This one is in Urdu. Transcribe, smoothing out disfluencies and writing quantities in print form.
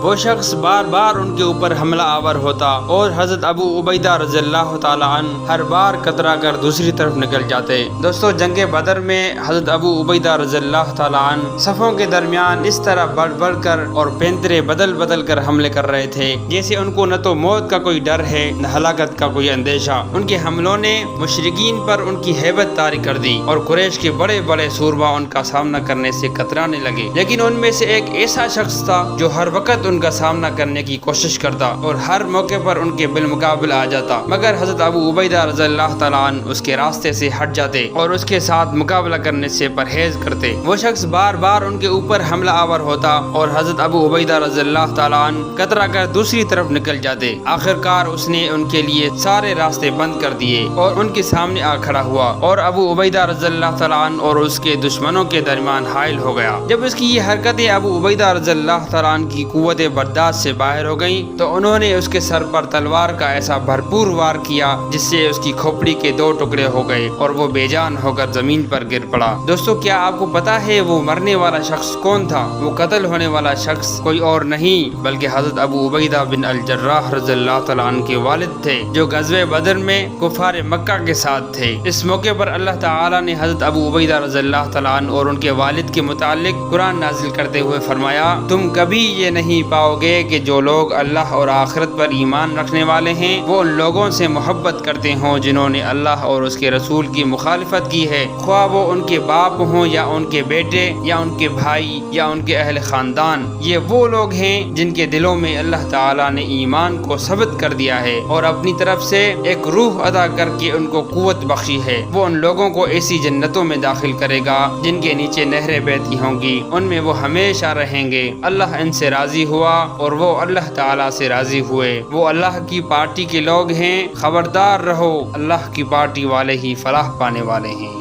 وہ شخص بار بار ان کے اوپر حملہ آور ہوتا اور حضرت ابو عبیدہ رضی اللہ تعالی عنہ ہر بار کترا کر دوسری طرف نکل جاتے۔ دوستو جنگ بدر میں حضرت ابو عبیدہ رضی اللہ تعالی عنہ صفوں کے درمیان اس طرح بڑھ بڑھ کر اور پینترے بدل بدل کر حملے کر رہے تھے جیسے ان کو نہ تو موت کا کوئی ڈر ہے نہ ہلاکت کا کوئی اندیشہ۔ ان کے حملوں نے مشرکین پر ان کی ہیبت طاری کر دی اور قریش کے بڑے بڑے سوربا ان کا سامنا کرنے سے کترانے لگے، لیکن ان میں سے ایک ایسا شخص تھا جو ہر وقت ان کا سامنا کرنے کی کوشش کرتا اور ہر موقع پر ان کے بالمقابل آ جاتا، مگر حضرت ابو عبیدہ رضی اللہ تعالیٰ عنہ اس کے راستے سے ہٹ جاتے اور اس کے ساتھ مقابلہ کرنے سے پرہیز کرتے۔ وہ شخص بار بار ان کے اوپر حملہ آور ہوتا اور حضرت ابو عبیدہ رضی اللہ تعالیٰ عنہ کترا کر دوسری طرف نکل جاتے۔ آخرکار اس نے ان کے لیے سارے راستے بند کر دیے اور ان کے سامنے آ کھڑا ہوا اور ابو عبیدہ رضی اللہ تعالیٰ عنہ اور اس کے دشمنوں کے درمیان حائل ہو گیا۔ جب اس کی یہ حرکتیں ابو عبیدہ رضی اللہ تعالیٰ عنہ کی قوت برداشت سے باہر ہو گئیں تو انہوں نے اس کے سر پر تلوار کا ایسا بھرپور وار کیا جس سے اس کی کھوپڑی کے 2 ٹکڑے ہو گئے اور وہ بے جان ہو کر زمین پر گر پڑا۔ دوستو کیا آپ کو پتا ہے وہ مرنے والا شخص کون تھا؟ وہ قتل ہونے والا شخص کوئی اور نہیں بلکہ حضرت ابو عبیدہ بن الجراح رضی اللہ تعالیٰ عنہ کے والد تھے جو غزوہ بدر میں کفار مکہ کے ساتھ تھے۔ اس موقع پر اللہ تعالیٰ نے حضرت ابو عبیدہ رضی اللہ تعالیٰ عنہ اور ان کے والد کے متعلق قرآن نازل کرتے ہوئے فرمایا، تم کبھی یہ نہیں پاؤ گے کہ جو لوگ اللہ اور آخرت پر ایمان رکھنے والے ہیں وہ ان لوگوں سے محبت کرتے ہوں جنہوں نے اللہ اور اس کے رسول کی مخالفت کی ہے، خواہ وہ ان کے باپ ہوں یا ان کے بیٹے یا ان کے بھائی یا ان کے اہل خاندان۔ یہ وہ لوگ ہیں جن کے دلوں میں اللہ تعالیٰ نے ایمان کو ثبت کر دیا ہے اور اپنی طرف سے ایک روح عطا کر کے ان کو قوت بخشی ہے۔ وہ ان لوگوں کو ایسی جنتوں میں داخل کرے گا جن کے نیچے نہریں بہتی ہوں گی، ان میں وہ ہمیشہ رہیں گے۔ اللہ ان سے راضی ہوا اور وہ اللہ تعالیٰ سے راضی ہوئے۔ وہ اللہ کی پارٹی کے لوگ ہیں، خبردار رہو، اللہ کی پارٹی والے ہی فلاح پانے والے ہیں۔